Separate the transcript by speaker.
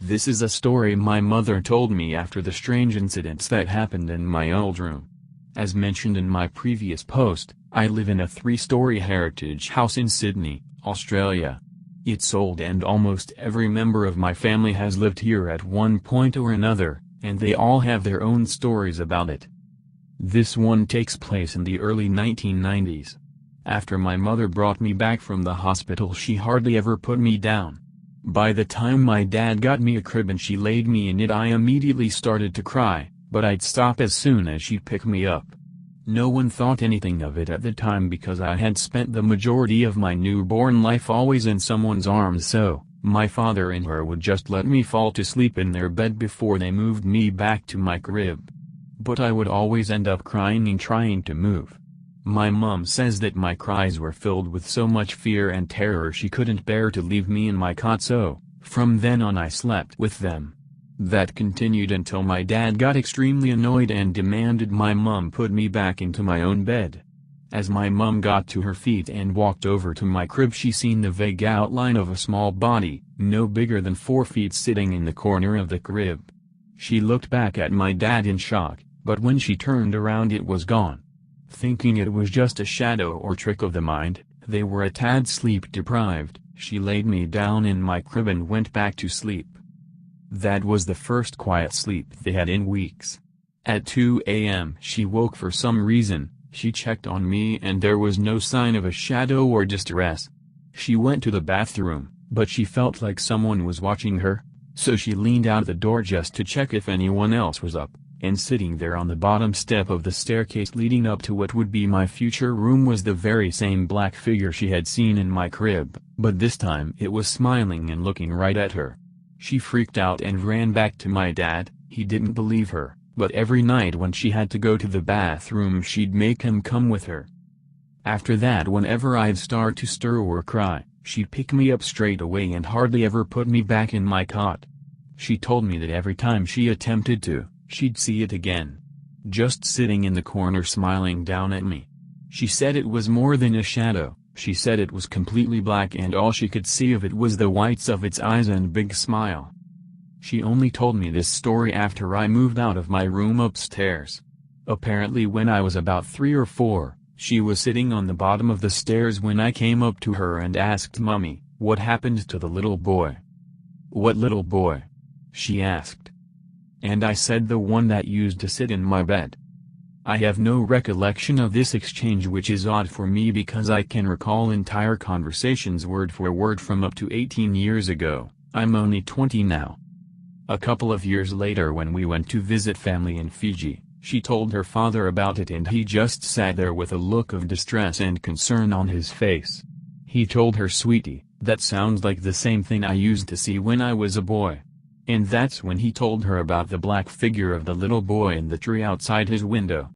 Speaker 1: This is a story my mother told me after the strange incidents that happened in my old room. As mentioned in my previous post, I live in a 3-story heritage house in Sydney, Australia. It's old and almost every member of my family has lived here at one point or another, and they all have their own stories about it. This one takes place in the early 1990s. After my mother brought me back from the hospital, she hardly ever put me down. By the time my dad got me a crib and she laid me in it, I immediately started to cry, but I'd stop as soon as she picked me up. No one thought anything of it at the time because I had spent the majority of my newborn life always in someone's arms, so my father and her would just let me fall to sleep in their bed before they moved me back to my crib. But I would always end up crying and trying to move. My mom says that my cries were filled with so much fear and terror she couldn't bear to leave me in my cot, so from then on I slept with them. That continued until my dad got extremely annoyed and demanded my mom put me back into my own bed. As my mom got to her feet and walked over to my crib, she seen the vague outline of a small body, no bigger than 4 feet, sitting in the corner of the crib. She looked back at my dad in shock, but when she turned around it was gone. Thinking it was just a shadow or trick of the mind, they were a tad sleep deprived, she laid me down in my crib and went back to sleep. That was the first quiet sleep they had in weeks. At 2 a.m. she woke for some reason. She checked on me and there was no sign of a shadow or distress. She went to the bathroom, but she felt like someone was watching her, so she leaned out the door just to check if anyone else was up. And sitting there on the bottom step of the staircase leading up to what would be my future room was the very same black figure she had seen in my crib, but this time it was smiling and looking right at her. She freaked out and ran back to my dad. He didn't believe her, but every night when she had to go to the bathroom she'd make him come with her. After that, whenever I'd start to stir or cry, she'd pick me up straight away and hardly ever put me back in my cot. She told me that every time she attempted to, she'd see it again. Just sitting in the corner smiling down at me. She said it was more than a shadow, she said it was completely black and all she could see of it was the whites of its eyes and big smile. She only told me this story after I moved out of my room upstairs. Apparently when I was about 3 or 4, she was sitting on the bottom of the stairs when I came up to her and asked Mummy, "What happened to the little boy?" "What little boy?" she asked. And I said, "The one that used to sit in my bed." I have no recollection of this exchange, which is odd for me because I can recall entire conversations word for word from up to 18 years ago. I'm only 20 now. A couple of years later, when we went to visit family in Fiji, she told her father about it and he just sat there with a look of distress and concern on his face. He told her, "Sweetie, that sounds like the same thing I used to see when I was a boy." And that's when he told her about the black figure of the little boy in the tree outside his window.